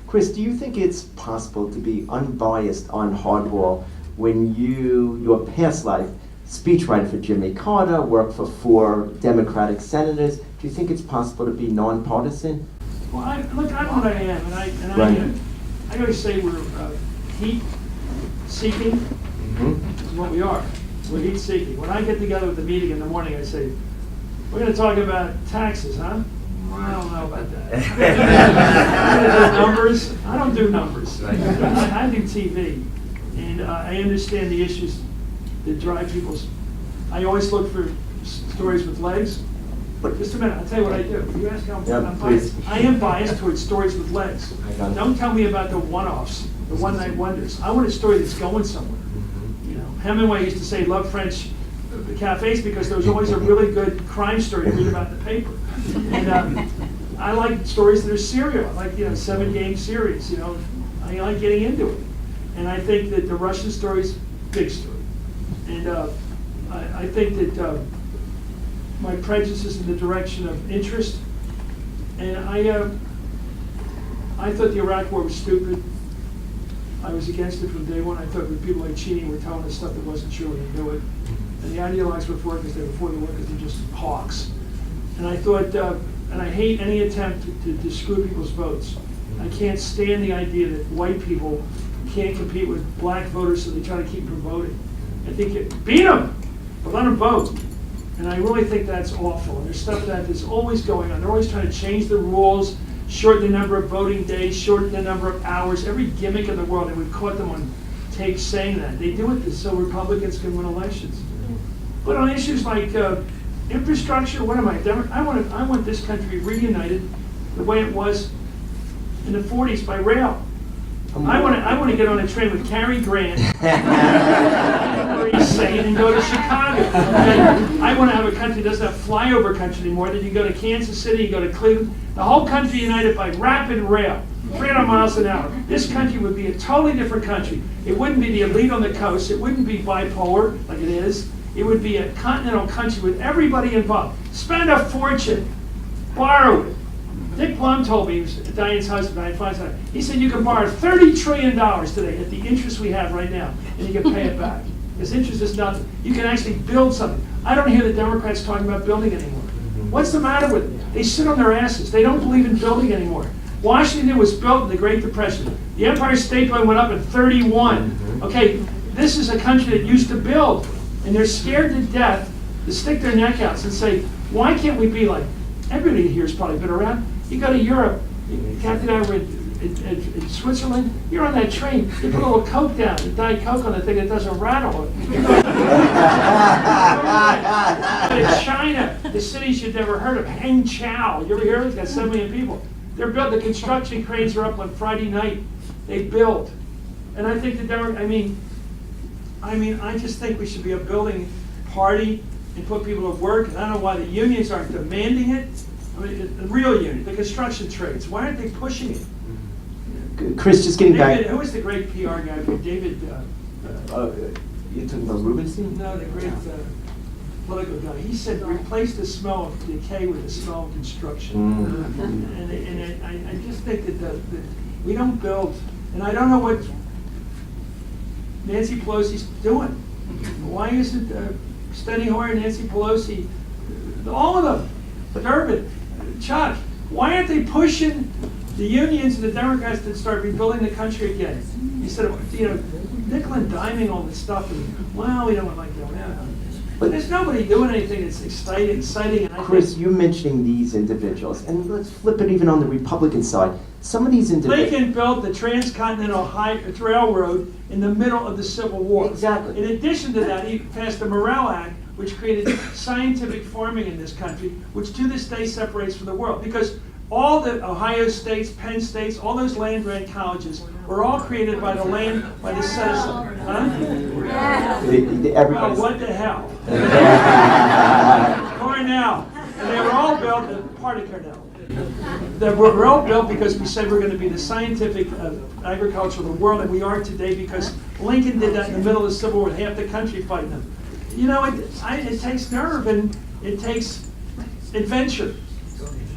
Chris, do you think it's possible to be unbiased on hardball when your past life, speechwriter for Jimmy Carter, worked for 4 Democratic senators, do you think it's possible to be nonpartisan? Well, I'm what I am, and Right. I always say we're heat-seeking. Is what we are. We're heat-seeking. When I get together with the meeting in the morning, I say, we're going to talk about taxes, huh? I don't know about that. Numbers? I don't do numbers. I do TV. And I understand the issues that drive people's... I always look for stories with legs. But just a minute, I'll tell you what I do. You ask how I'm biased. I am biased towards stories with legs. Don't tell me about the one-offs, the one-night wonders. I want a story that's going somewhere. You know, Hemingway used to say, love French cafes because there was always a really good crime story to read about in the paper. And I like stories that are serial. I like, 7-game series, I like getting into it. And I think that the Russian story is a big story. And I think that my prejudice is in the direction of interest. And I thought the Iraq War was stupid. I was against it from day one. I thought that people like Cheney were telling us stuff that wasn't true and they knew it. And the ideologues were for it because they were for the war because they're just hawks. And I thought, and I hate any attempt to screw people's votes. I can't stand the idea that white people can't compete with black voters, so they try to keep them from voting. I think beat them, but let them vote. And I really think that's awful. And there's stuff that's always going on. They're always trying to change the rules, shorten the number of voting days, shorten the number of hours, every gimmick in the world. And we've caught them on tape saying that. They do it so Republicans can win elections. But on issues like infrastructure, what am I? I want this country reunited the way it was in the 40s by rail. I want to get on a train with Cary Grant, and go to Chicago. And I want to have a country that doesn't have flyover country anymore, that you go to Kansas City, you go to Cleveland, the whole country united by rapid rail, 300 miles an hour. This country would be a totally different country. It wouldn't be the elite on the coast. It wouldn't be bipolar like it is. It would be a continental country with everybody involved. Spend a fortune, borrow it. Dick Plum told me, he was Diane's husband, Diane Feinstein, he said you can borrow $30 trillion today at the interest we have right now, and you can pay it back. Because interest is nothing. You can actually build something. I don't hear the Democrats talking about building anymore. What's the matter with them? They sit on their asses. They don't believe in building anymore. Washington was built in the Great Depression. The Empire State Building went up in 31. Okay, this is a country that used to build, and they're scared to death to stick their neck out and say, why can't we be like, everybody here has probably been around. You go to Europe, Captain and I were in Switzerland, you're on that train, you put a little Coke down, you Diet Coke on the thing that doesn't rattle. In China, the cities you've never heard of, Hangzhou, you ever hear of it? It's got 7 million people. They're built, the construction cranes are up on Friday night. They build. And I think I just think we should be a building party and put people to work. And I don't know why the unions aren't demanding it. I mean, the real union, the construction trades. Why aren't they pushing it? Chris, just getting back. Who was the great PR guy? David. You're talking about Rubenstein? No, the great political guy. He said, replace the smell of decay with the smell of construction. And I just think that we don't build, and I don't know what Nancy Pelosi's doing. Why isn't Steny Hoyer, Nancy Pelosi, all of them, Durbin, Chuck, why aren't they pushing the unions and the Democrats to start rebuilding the country again? Instead of, nickel and diming all this stuff, and, well, we don't like going out. But there's nobody doing anything that's exciting. And Chris, you're mentioning these individuals, and let's flip it even on the Republican side. Some of these individuals... Lincoln built the Transcontinental Railroad in the middle of the Civil War. Exactly. In addition to that, he passed the Morrill Act, which created scientific farming in this country, which to this day separates from the world. Because all the Ohio States, Penn States, all those land-grant colleges were all created by the citizen. Huh? Well, what the hell? Cornell. And they were all built, part of Cornell. They were all built because we said we're going to be the scientific agriculture of the world, and we are today because Lincoln did that in the middle of the Civil War, with half the country fighting them. It takes nerve and it takes adventure.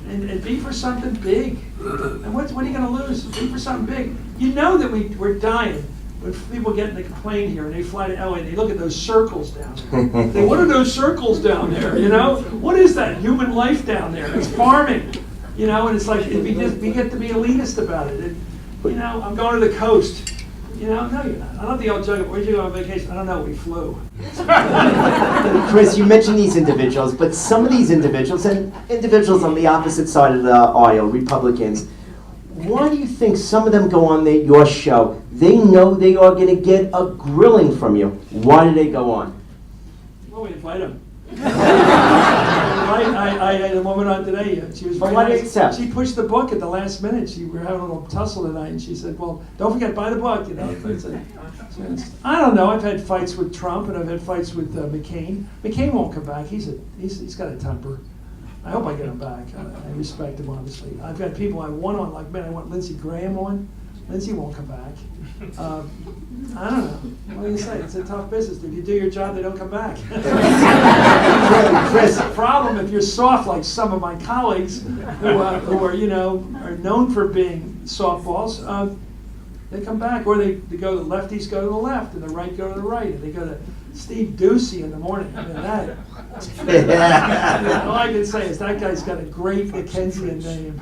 and be for something big. And what are you going to lose? Be for something big. You know that we're dying. When people get in the plane here and they fly to LA, they look at those circles down there. They, what are those circles down there? You know, what is that human life down there? It's farming. You know, and it's like we get to be elitist about it. And, you know, I'm going to the coast. You know, no, you're not. I love the old joke. Where'd you go on vacation? I don't know. We flew. Chris, you mentioned these individuals, but some of these individuals, and individuals on the opposite side of the aisle, Republicans, why do you think some of them go on your show? They know they are going to get a grilling from you. Why do they go on? Well, we invite them. I had a woman on today. She was very why do you nice. accept? She pushed the book at the last minute. We were having a little tussle tonight, and she said, "Well, don't forget, buy the book." You know, I don't know. I've had fights with Trump, and I've had fights with McCain. McCain won't come back. He's got a temper. I hope I get him back. I respect him, obviously. I've got people I want on, like, man, I want Lindsey Graham on. Lindsey won't come back. I don't know. What do you say? It's a tough business. If you do your job, they don't come back. Chris, the problem if you're soft like some of my colleagues who are, you know, are known for being softballs, they come back. Or they go, the lefties go to the left, and the right go to the right. And they go to Steve Ducey in the morning. I mean, all I can say is that guy's got a great Dickensian name.